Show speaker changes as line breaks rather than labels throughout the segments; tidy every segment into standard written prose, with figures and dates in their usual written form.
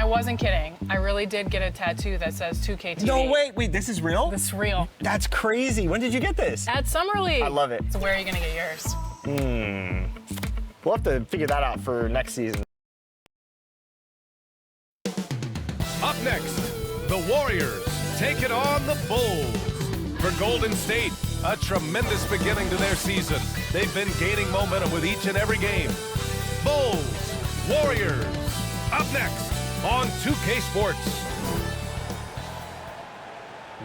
I wasn't kidding. I really did get a tattoo that says 2K TV.
No, wait, this is real?
This is real.
That's crazy. When did you get this?
At Summer League.
I love it.
So where are you gonna get yours?
We'll have to figure that out for next season.
Up next, the Warriors take it on the Bulls. For Golden State, a tremendous beginning to their season. They've been gaining momentum with each and every game. Bulls, Warriors, up next on 2K Sports.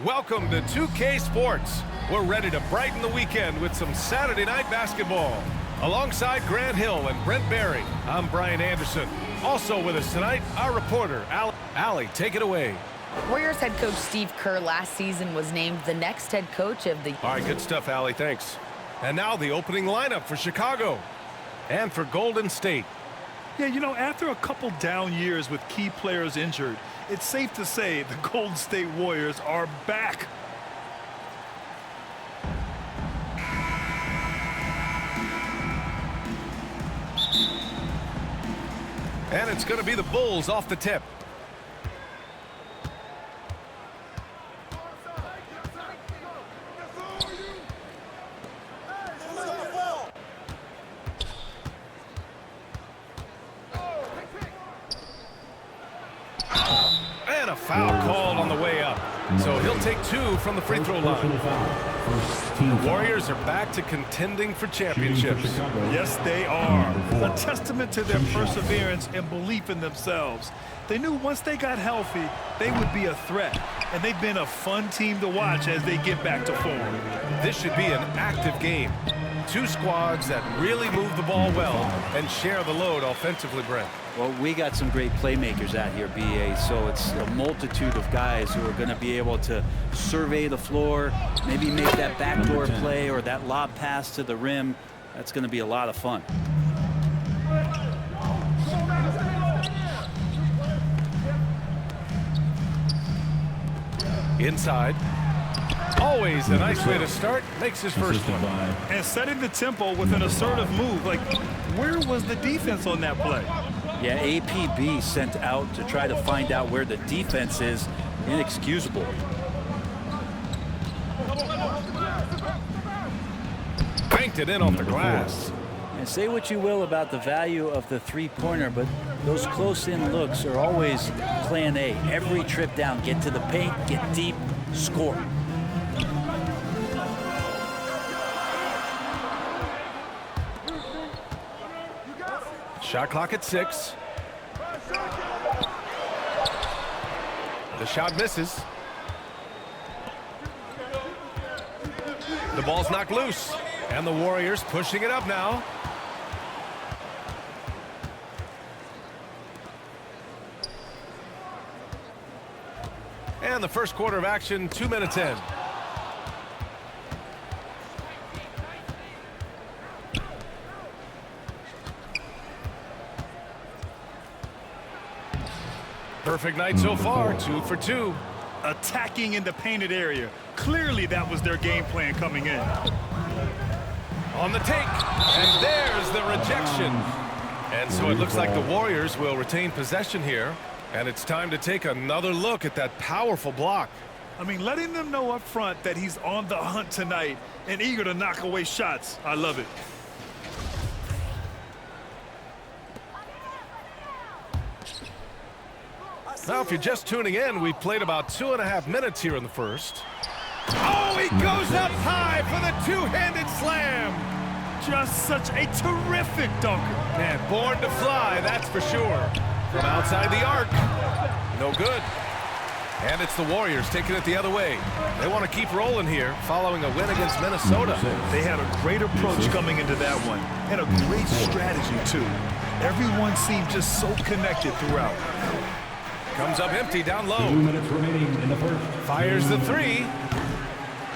Welcome to 2K Sports. We're ready to brighten the weekend with some Saturday night basketball. Alongside Grant Hill and Brent Barry, I'm Brian Anderson. Also with us tonight, our reporter, Allie, take it away.
Warriors head coach Steve Kerr last season was named the next head coach of the...
All right, good stuff, Allie, thanks. And now the opening lineup for Chicago and for Golden State.
Yeah, you know, after a couple down years with key players injured, it's safe to say the Golden State Warriors are back.
And it's going to be the Bulls off the tip. And a foul called on the way up. So he'll take 2 from the free throw line. The Warriors are back to contending for championships.
Yes, they are. A testament to their perseverance and belief in themselves. They knew once they got healthy, they would be a threat. And they've been a fun team to watch as they get back to form.
This should be an active game. 2 squads that really move the ball well and share the load offensively, Brent.
Well, we got some great playmakers out here, BA, so it's a multitude of guys who are going to be able to survey the floor, maybe make that backdoor play or that lob pass to the rim. That's going to be a lot of fun.
Inside. Always a nice way to start. Makes his first one.
And setting the tempo with an assertive move. Like, where was the defense on that play?
Yeah, APB sent out to try to find out where the defense is. Inexcusable.
Banked it in off the glass.
And say what you will about the value of the three-pointer, but those close-in looks are always plan A. Every trip down, get to the paint, get deep, score.
Shot clock at 6. The shot misses. The ball's knocked loose. And the Warriors pushing it up now. And the first quarter of action, 2 minutes in. Perfect night so far, 2 for 2.
Attacking in the painted area. Clearly that was their game plan coming in.
On the take, and there's the rejection. And so it looks like the Warriors will retain possession here, and it's time to take another look at that powerful block.
I mean, letting them know up front that he's on the hunt tonight and eager to knock away shots. I love it.
Now, if you're just tuning in, we've played about 2.5 minutes here in the first. Oh, he goes up high for the two-handed slam.
Just such a terrific dunker.
Man, born to fly, that's for sure. From outside the arc. No good. And it's the Warriors taking it the other way. They want to keep rolling here following a win against Minnesota.
They had a great approach coming into that one, and a great strategy, too. Everyone seemed just so connected throughout.
Comes up empty down low.
2 minutes remaining in the first.
Fires the 3.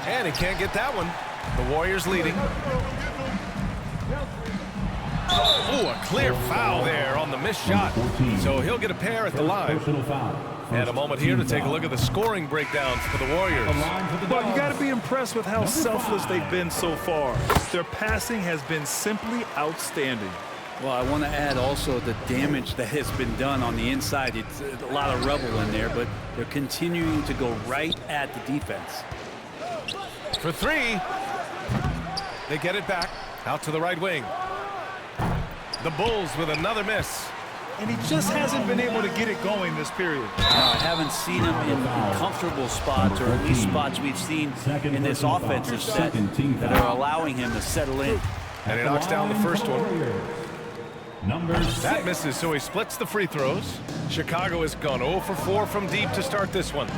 And he can't get that one. The Warriors leading. Ooh, a clear foul there on the missed shot. So he'll get a pair at the line. And a moment here to take a look at the scoring breakdowns for the Warriors.
Well, you got to be impressed with how selfless they've been so far. Their passing has been simply outstanding.
Well, I want to add also the damage that has been done on the inside. It's a lot of rubble in there, but they're continuing to go right at the defense.
For three. They get it back out to the right wing. The Bulls with another miss.
And he just hasn't been able to get it going this period.
I haven't seen him in comfortable spots, or at least spots we've seen in this offensive set that are allowing him to settle in.
And he knocks down the first one. That misses, so he splits the free throws. Chicago has gone 0 for 4 from deep to start this one.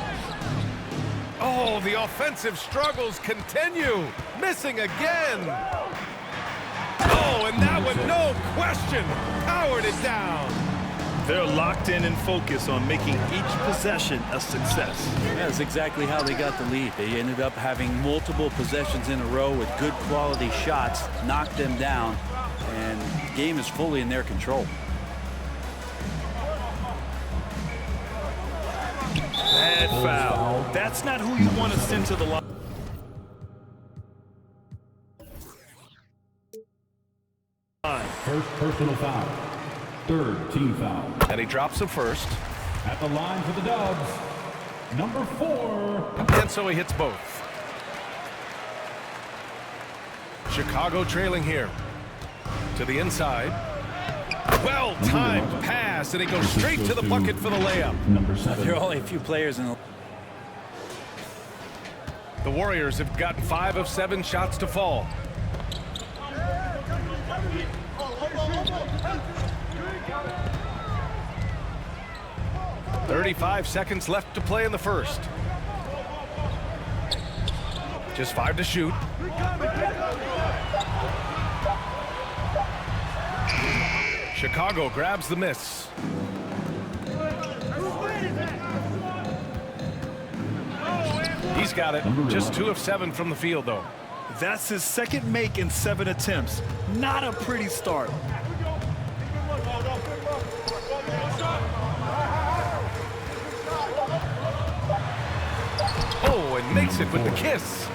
Oh, the offensive struggles continue. Missing again. Oh, and that one, no question, powered it down.
They're locked in and focused on making each possession a success.
That's exactly how they got the lead. They ended up having multiple possessions in a row with good quality shots, knocked them down, and the game is fully in their control.
Bad foul. That's not who you want to send to the line.
First personal foul. Third team foul.
And he drops the first.
At the line for the Dubs, number 4.
And so he hits both. Chicago trailing here. To the inside. Well-timed pass, and he goes straight to the bucket for the layup.
Number 7.
There are only a few players in the...
The Warriors have gotten 5 of 7 shots to fall. "35 seconds left to play in the first. Just 5 to shoot. Chicago grabs the miss. He's got it. Just 2 of 7 from the field, though.
That's his second make in 7 attempts. Not a pretty start.
Oh, and makes it with the kiss.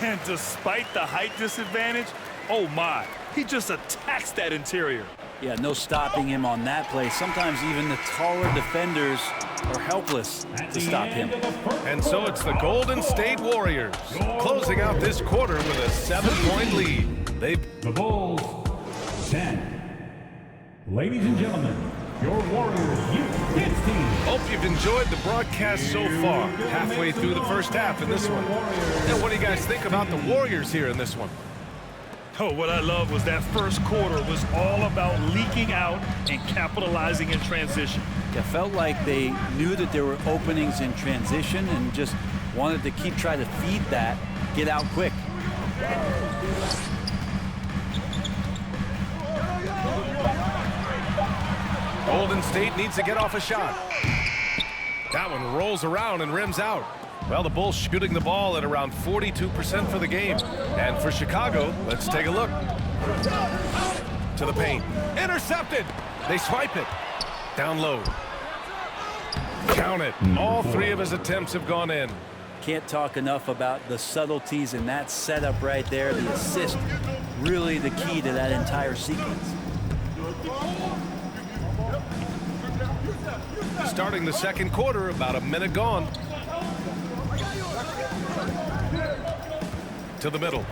And despite the height disadvantage, oh my, he just attacks that interior.
Yeah, no stopping him on that play. Sometimes even the taller defenders are helpless to stop him.
And so it's the Golden State Warriors closing out this quarter with a 7-point lead.
The Bulls, 10. Ladies and gentlemen, your Warriors Youth Kids team.
Hope you've enjoyed the broadcast so far. Halfway through the first half in this one. And what do you guys think about the Warriors here in this one?
Oh, what I love was that first quarter was all about leaking out and capitalizing in transition.
It felt like they knew that there were openings in transition and just wanted to keep trying to feed that, get out quick.
Golden State needs to get off a shot. That one rolls around and rims out. Well, the Bulls shooting the ball at around 42% for the game. And for Chicago, let's take a look. To the paint. Intercepted. They swipe it. Down low. Count it. All 3 of his attempts have gone in.
Can't talk enough about the subtleties in that setup right there. The assist, really the key to that entire sequence.
Starting the second quarter, about a minute gone. To the middle.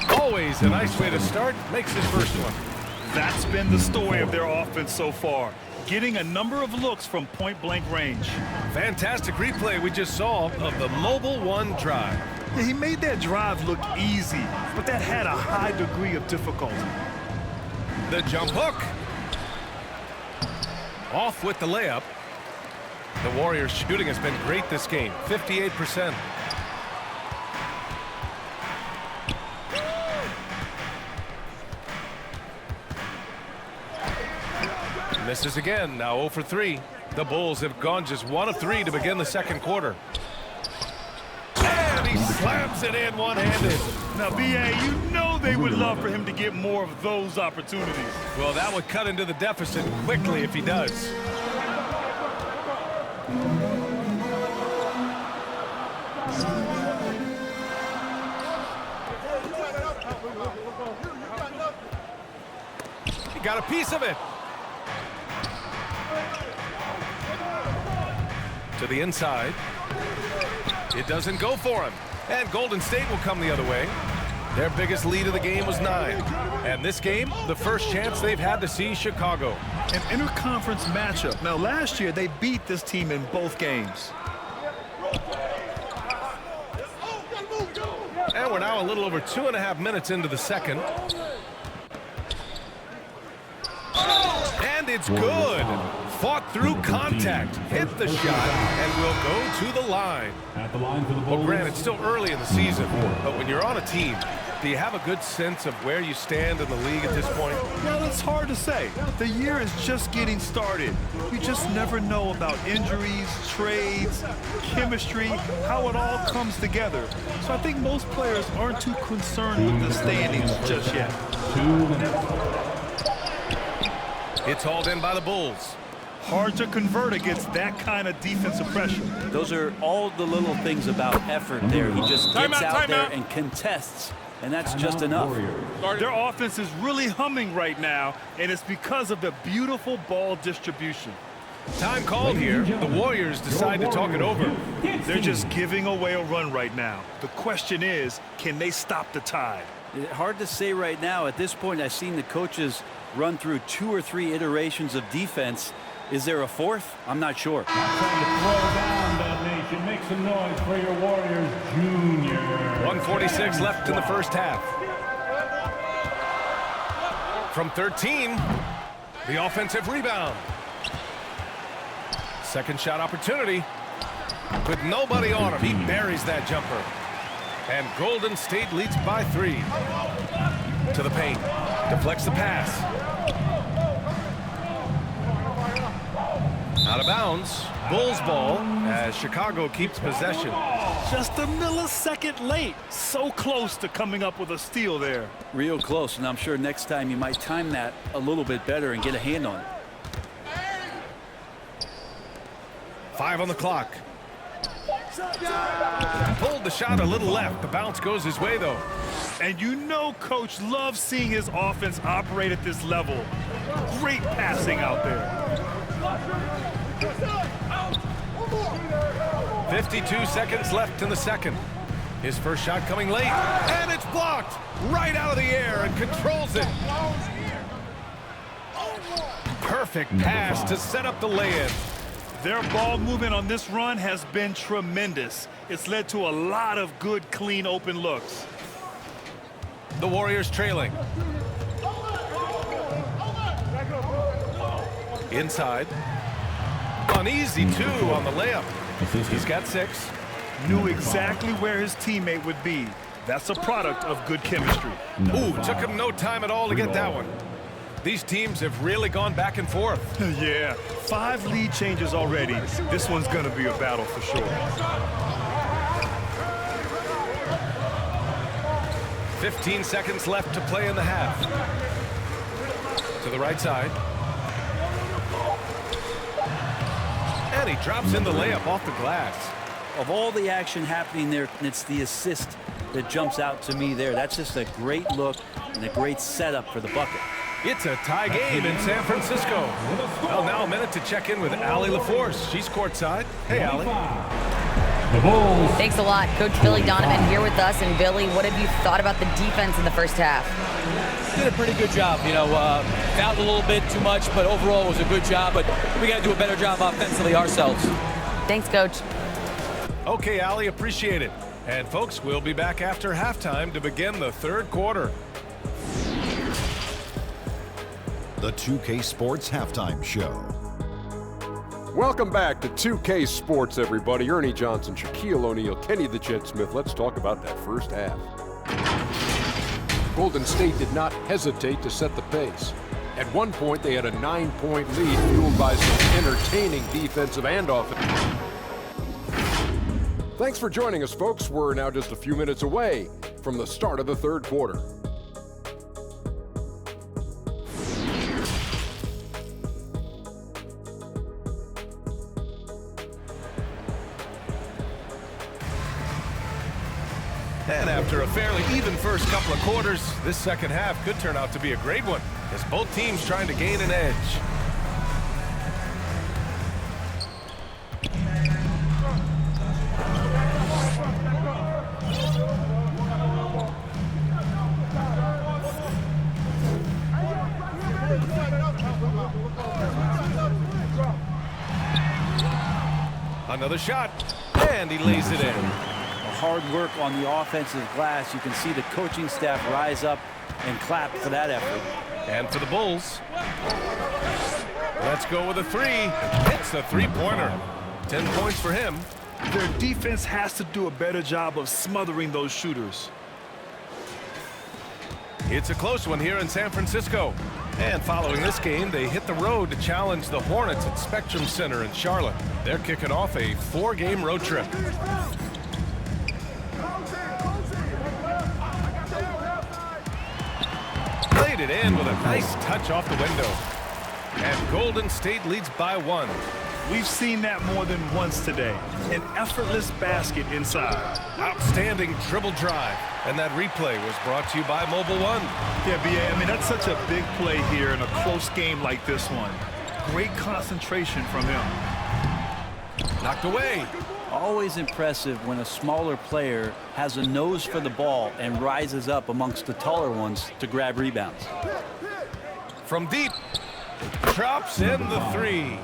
Always a nice way to start. Makes his first one.
That's been the story of their offense so far. Getting a number of looks from point-blank range.
Fantastic replay we just saw of the Mobile One drive.
Yeah, he made that drive look easy, but that had a high degree of difficulty.
The jump hook. Off with the layup. The Warriors shooting has been great this game, 58%. Misses again, now 0 for 3. The Bulls have gone just 1 of 3 to begin the second quarter. And he slams it in one-handed.
Now, B.A., you know they would love for him to get more of those opportunities.
Well, that would cut into the deficit quickly if he does. got a piece of it. To the inside. It doesn't go for him. And Golden State will come the other way. Their biggest lead of the game was 9. And this game, the first chance they've had to see Chicago.
An interconference matchup. Now, last year, they beat this team in both games.
And we're now a little over 2.5 minutes into the second. And it's good. Fought through contact, hit the shot, and will go to the line.
At the line for the
Well,
Bulls.
Grant, it's still early in the season, but when you're on a team, do you have a good sense of where you stand in the league at this point?
Well, it's hard to say. The year is just getting started. You just never know about injuries, trades, chemistry, how it all comes together. So I think most players aren't too concerned with the standings just yet.
2 minutes.
It's hauled in by the Bulls.
Hard to convert against that kind of defensive pressure.
Those are all the little things about effort there. He just gets out there and contests, and that's just enough.
Their offense is really humming right now, and it's because of the beautiful ball distribution.
Time called here. The Warriors decide to talk it over.
They're just giving away a run right now. The question is, can they stop the tide?
Hard to say right now. At this point, I've seen the coaches run through 2 or 3 iterations of defense. Is there a fourth? I'm not sure.
Trying to throw down that nation. Make some noise for your Warriors Junior.
1:46 left in the first half. From 13, the offensive rebound. Second shot opportunity. With nobody on him, he buries that jumper. And Golden State leads by 3. To the paint. Deflects the pass. Out of bounds. Bulls ball as Chicago keeps possession.
Just a millisecond late. So close to coming up with a steal there.
Real close, and I'm sure next time you might time that a little bit better and get a hand on it.
5 on the clock. Pulled the shot a little left. The bounce goes his way, though.
And you know Coach loves seeing his offense operate at this level. Great passing out there.
52 seconds left in the second. His first shot coming late, and it's blocked right out of the air and controls it. Perfect pass to set up the lay-in.
Their ball movement on this run has been tremendous. It's led to a lot of good, clean, open looks.
The Warriors trailing. Inside. Uneasy, 2 on the layup. He's got 6.
Knew exactly where his teammate would be. That's a product of good chemistry.
Ooh, took him no time at all to get that one. These teams have really gone back and forth.
Yeah, 5 lead changes already. This one's going to be a battle for sure.
15 seconds left to play in the half. To the right side. And he drops in the layup off the glass.
Of all the action happening there, it's the assist that jumps out to me there. That's just a great look and a great setup for the bucket.
It's a tie game in San Francisco. Well, now a minute to check in with Allie LaForce. She's courtside. Hey, Allie.
The Bulls.
Thanks a lot. Coach Billy Donovan here with us. And Billy, what have you thought about the defense in the first half?
Did a pretty good job. You know, fouled a little bit too much, but overall it was a good job. But we got to do a better job offensively ourselves.
Thanks, Coach.
Okay, Allie, appreciate it. And folks, we'll be back after halftime to begin the third quarter.
The 2K Sports Halftime Show.
Welcome back to 2K Sports, everybody. Ernie Johnson, Shaquille O'Neal, Kenny the Jet Smith. Let's talk about that first half. Golden State did not hesitate to set the pace. At one point, they had a 9-point lead fueled by some entertaining defensive and offensive. Thanks for joining us, folks. We're now just a few minutes away from the start of the third quarter.
And after a fairly even first couple of quarters, this second half could turn out to be a great one. as both teams trying to gain an edge. Another shot, and he lays it in.
Hard work on the offensive glass. You can see the coaching staff rise up and clap for that effort.
And for the Bulls, let's go with a three. It's the three-pointer. 10 points for him.
Their defense has to do a better job of smothering those shooters.
It's a close one here in San Francisco. And following this game, they hit the road to challenge the Hornets at Spectrum Center in Charlotte. They're kicking off a 4-game road trip. Played it in with a nice touch off the window. And Golden State leads by 1.
We've seen that more than once today. An effortless basket inside.
Outstanding dribble drive. And that replay was brought to you by Mobile One.
Yeah, B.A., I mean, that's such a big play here in a close game like this one. Great concentration from him.
Knocked away.
Always impressive when a smaller player has a nose for the ball and rises up amongst the taller ones to grab rebounds.
From deep, drops in the three.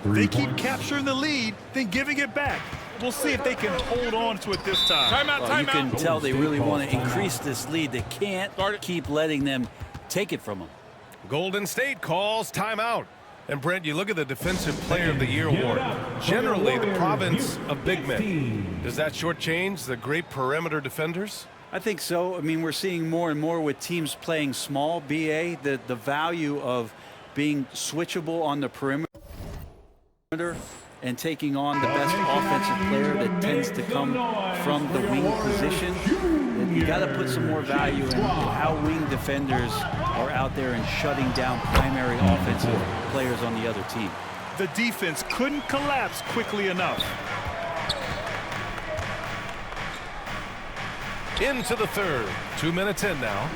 They keep capturing the lead, then giving it back. We'll see if they can hold on to it this time.
Well, you can tell they really want to increase this lead. They can't keep letting them take it from them.
Golden State calls timeout. And Brent, you look at the Defensive Player of the Year award. Generally, the province of big men. Does that shortchange the great perimeter defenders?
I think so. I mean, we're seeing more and more with teams playing small, BA, the value of being switchable on the perimeter and taking on the best offensive player that tends to come from the wing position. You got to put some more value in how wing defenders are out there and shutting down primary offensive players on the other team.
The defense couldn't collapse quickly enough.
Into the third. 2 minutes in now.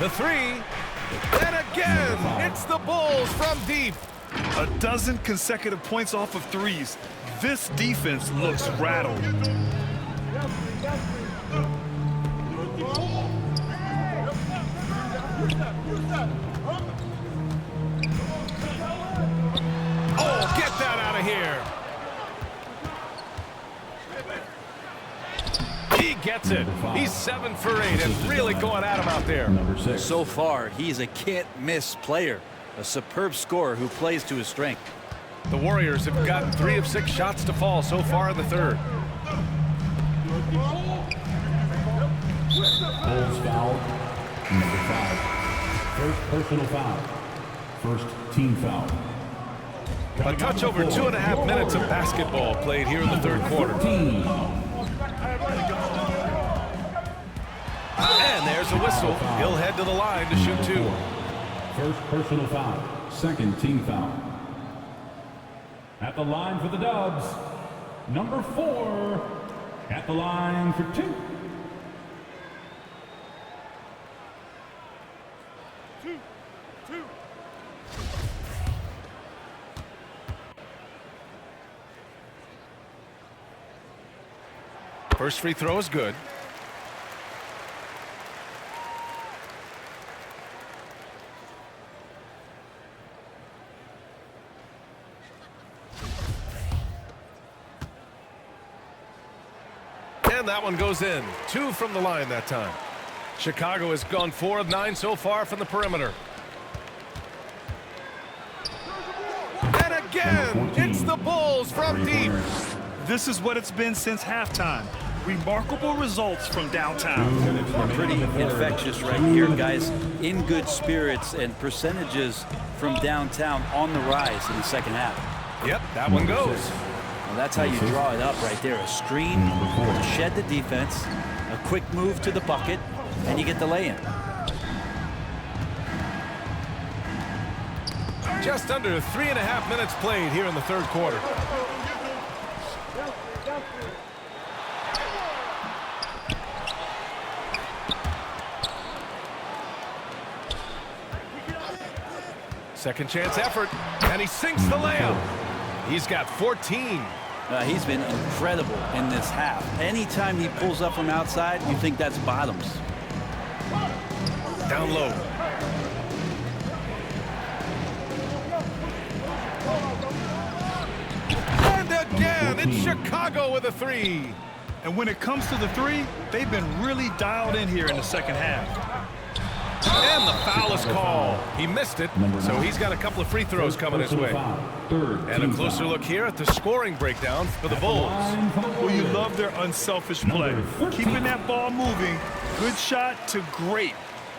The three. And again, it's the Bulls from deep.
A dozen consecutive points off of threes. This defense looks rattled.
Oh, get that out of here. He gets it. He's 7 for 8 and really going at him out there.
So far, he's a can't-miss player. A superb scorer who plays to his strength.
The Warriors have gotten 3 of 6 shots to fall so far in the third.
Bulls foul, number 5. First personal foul. First team foul.
A touch over 2.5 minutes of basketball played here in the third quarter. And there's a whistle. He'll head to the line to shoot 2.
First personal foul. Second team foul. At the line for the Dubs, number 4. At the line for 2.
First free throw is good. And that one goes in. 2 from the line that time. Chicago has gone 4 of 9 so far from the perimeter. And again, it's the Bulls from deep.
This is what it's been since halftime. Remarkable results from downtown.
Pretty infectious right here, guys. In good spirits and percentages from downtown on the rise in the second half.
Yep, that one goes.
Well, that's how you draw it up right there. A screen to shed the defense, a quick move to the bucket, and you get the lay-in.
Just under 3.5 minutes played here in the third quarter. Second chance effort, and he sinks the layup. He's got 14.
He's been incredible in this half. Anytime he pulls up from outside, you think that's bottoms.
Down low. And again, it's Chicago with a three.
And when it comes to the three, they've been really dialed in here in the second half.
And the foul is called. He missed it, so he's got a couple of free throws coming his way. And a closer look here at the scoring breakdown for the Bulls.
Well, you love their unselfish play. Keeping that ball moving, good shot to great.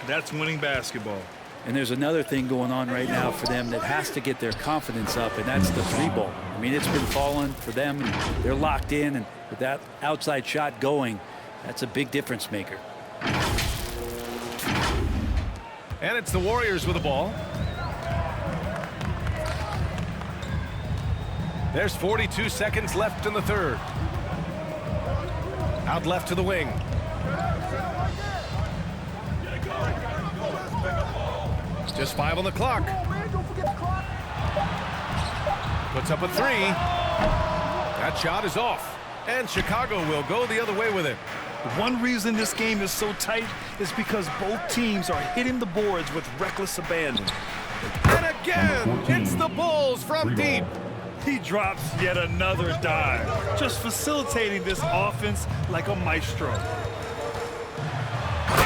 That's winning basketball.
And there's another thing going on right now for them that has to get their confidence up, and that's the three ball. I mean, it's been falling for them, and they're locked in, and with that outside shot going, that's a big difference maker.
And it's the Warriors with the ball. There's 42 seconds left in the third. Out left to the wing. Just 5 on the clock. Puts up a three. That shot is off. And Chicago will go the other way with it.
One reason this game is so tight is because both teams are hitting the boards with reckless abandon.
And again, it's the Bulls from deep.
He drops yet another dive, just facilitating this offense like a maestro.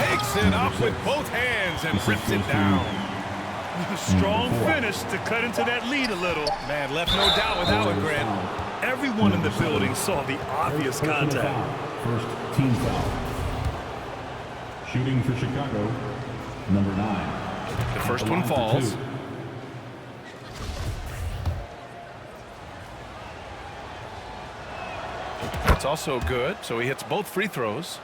Takes it up with both hands and rips it down.
Strong finish to cut into that lead a little.
Man, left no doubt with that one, Grant.
Everyone in the building saw the obvious contact.
First team foul. Shooting for Chicago, number 9.
The first one falls. That's also good, so he hits both free throws.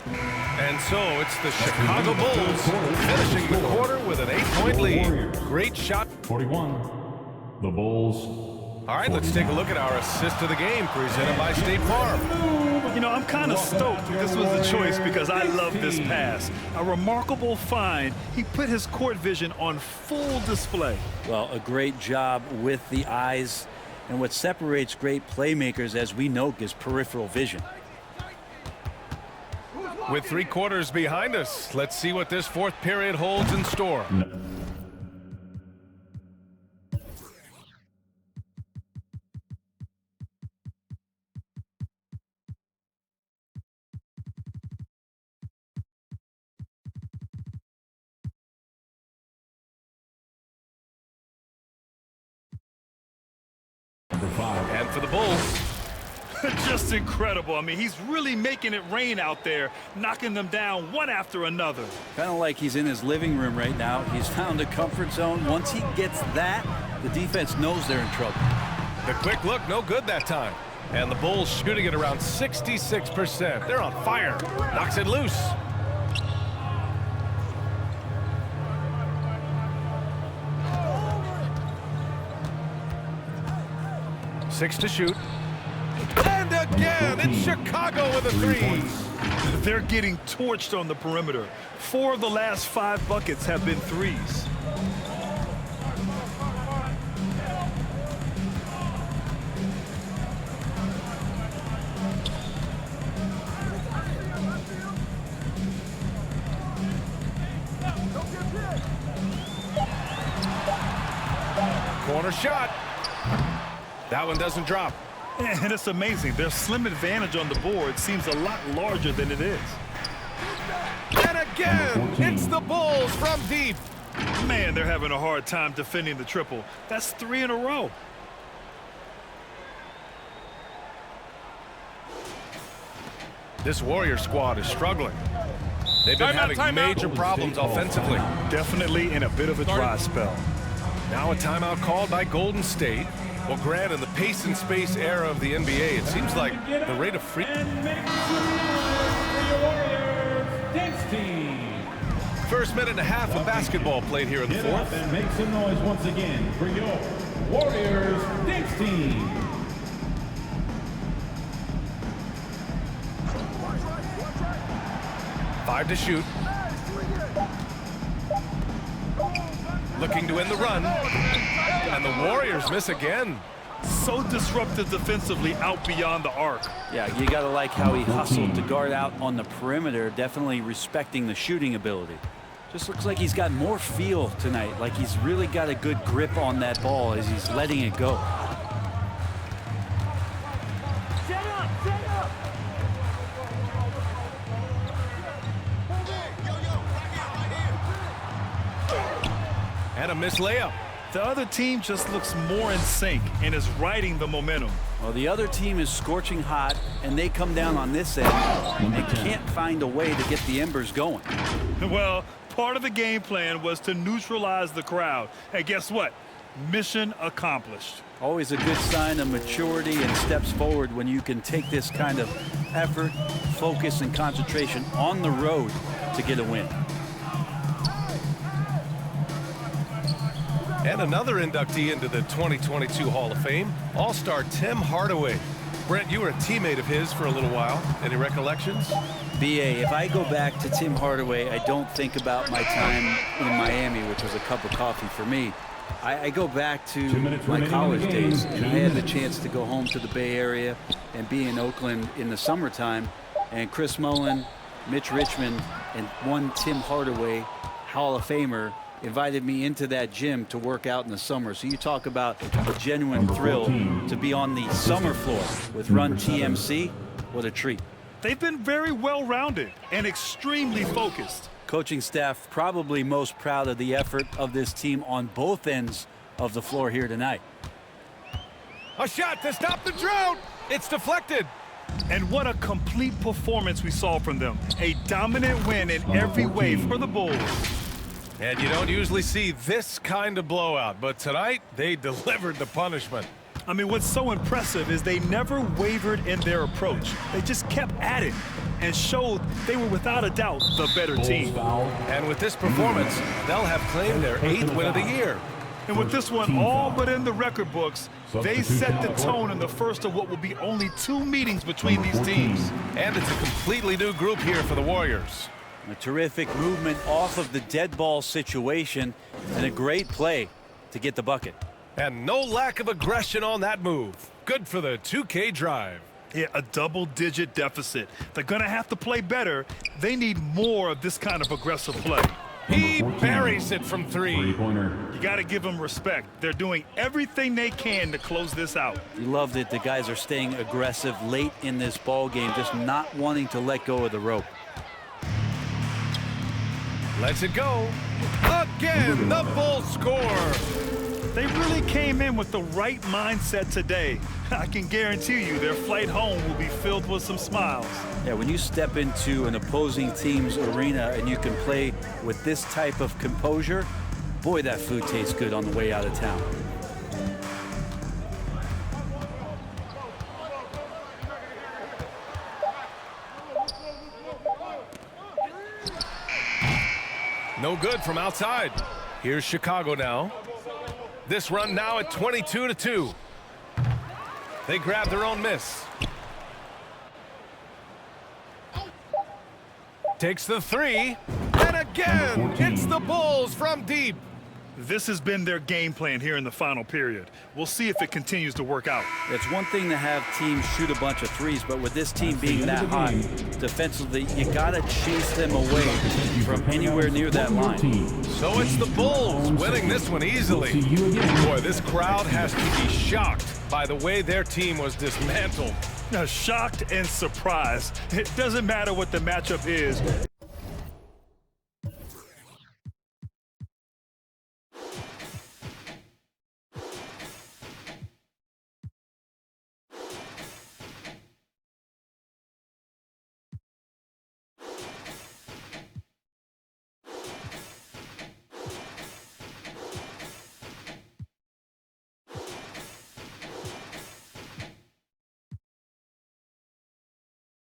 And so it's the Chicago Bulls finishing the quarter with an 8-point lead. Great shot.
41. The Bulls.
All right, let's take a look at our assist of the game presented by State Farm.
You know, I'm kind of stoked this was the choice because I love this pass. A remarkable find. He put his court vision on full display.
Well, a great job with the eyes. And what separates great playmakers, as we know, is peripheral vision.
With 3 quarters behind us, let's see what this fourth period holds in store. And for the Bulls.
Just incredible. I mean, he's really making it rain out there, knocking them down one after another.
Kind of like he's in his living room right now. He's found a comfort zone. Once he gets that, the defense knows they're in trouble.
The quick look, no good that time. And the Bulls shooting at around 66%. They're on fire. Knocks it loose. Six to shoot. And again, it's Chicago with a three.
They're getting torched on the perimeter. 4 of the last 5 buckets have been threes.
Corner shot. That one doesn't drop.
And it's amazing. Their slim advantage on the board seems a lot larger than it is.
And again, it's the Bulls from deep.
Man, they're having a hard time defending the triple. That's 3 in a row.
This Warrior squad is struggling. They've been having major problems offensively.
Definitely in a bit of a dry spell.
Now a timeout called by Golden State. Well, Grant, in the pace and space era of the NBA, it seems like the rate of free... First minute and a half of basketball played here in the fourth.
And make some noise once again for your Warriors dance team.
Five to shoot. looking to end the run. And the Warriors miss again.
So disruptive defensively out beyond the arc.
Yeah, you got to like how he hustled to guard out on the perimeter, definitely respecting the shooting ability. Just looks like he's got more feel tonight, like he's really got a good grip on that ball as he's letting it go.
And a missed layup.
The other team just looks more in sync and is riding the momentum.
Well, the other team is scorching hot, and they come down on this end, and they can't find a way to get the embers going.
Well, part of the game plan was to neutralize the crowd. Hey, guess what? Mission accomplished.
Always a good sign of maturity and steps forward when you can take this kind of effort, focus, and concentration on the road to get a win.
And another inductee into the 2022 Hall of Fame, All-Star Tim Hardaway. Brent, you were a teammate of his for a little while. Any recollections?
BA, if I go back to Tim Hardaway, I don't think about my time in Miami, which was a cup of coffee for me. I go back to my college days, and I had the chance to go home to the Bay Area and be in Oakland in the summertime. And Chris Mullin, Mitch Richmond, and one Tim Hardaway, Hall of Famer, invited me into that gym to work out in the summer. So you talk about a genuine thrill to be on the summer floor with Run TMC. What a treat.
They've been very well-rounded and extremely focused.
Coaching staff probably most proud of the effort of this team on both ends of the floor here tonight.
A shot to stop the drought. It's deflected.
And what a complete performance we saw from them. A dominant win in every way for the Bulls.
And you don't usually see this kind of blowout, but tonight they delivered the punishment.
I mean, what's so impressive is they never wavered in their approach. They just kept at it and showed they were without a doubt the better team.
And with this performance, they'll have claimed their 8th win of the year.
And with this one all but in the record books, they set the tone in the first of what will be only 2 meetings between these teams.
And it's a completely new group here for the Warriors.
A terrific movement off of the dead ball situation and a great play to get the bucket.
And no lack of aggression on that move. Good for the 2K drive.
Yeah, a double-digit deficit. They're going to have to play better. They need more of this kind of aggressive play.
He buries it from 3.
You got to give them respect. They're doing everything they can to close this out.
You love that the guys are staying aggressive late in this ball game, just not wanting to let go of the rope.
Lets it go. Again, the Bulls score.
They really came in with the right mindset today. I can guarantee you their flight home will be filled with some smiles.
Yeah, when you step into an opposing team's arena and you can play with this type of composure, boy, that food tastes good on the way out of town.
No good from outside. Here's Chicago now. This run now at 22-2. They grab their own miss. Takes the 3. And again, it's the Bulls from deep.
This has been their game plan here in the final period. We'll see if it continues to work out.
It's one thing to have teams shoot a bunch of threes, but with this team being that hot defensively, you got to chase them away from anywhere near that line.
So it's the Bulls winning this one easily. Boy, this crowd has to be shocked by the way their team was dismantled.
Now, shocked and surprised. It doesn't matter what the matchup is.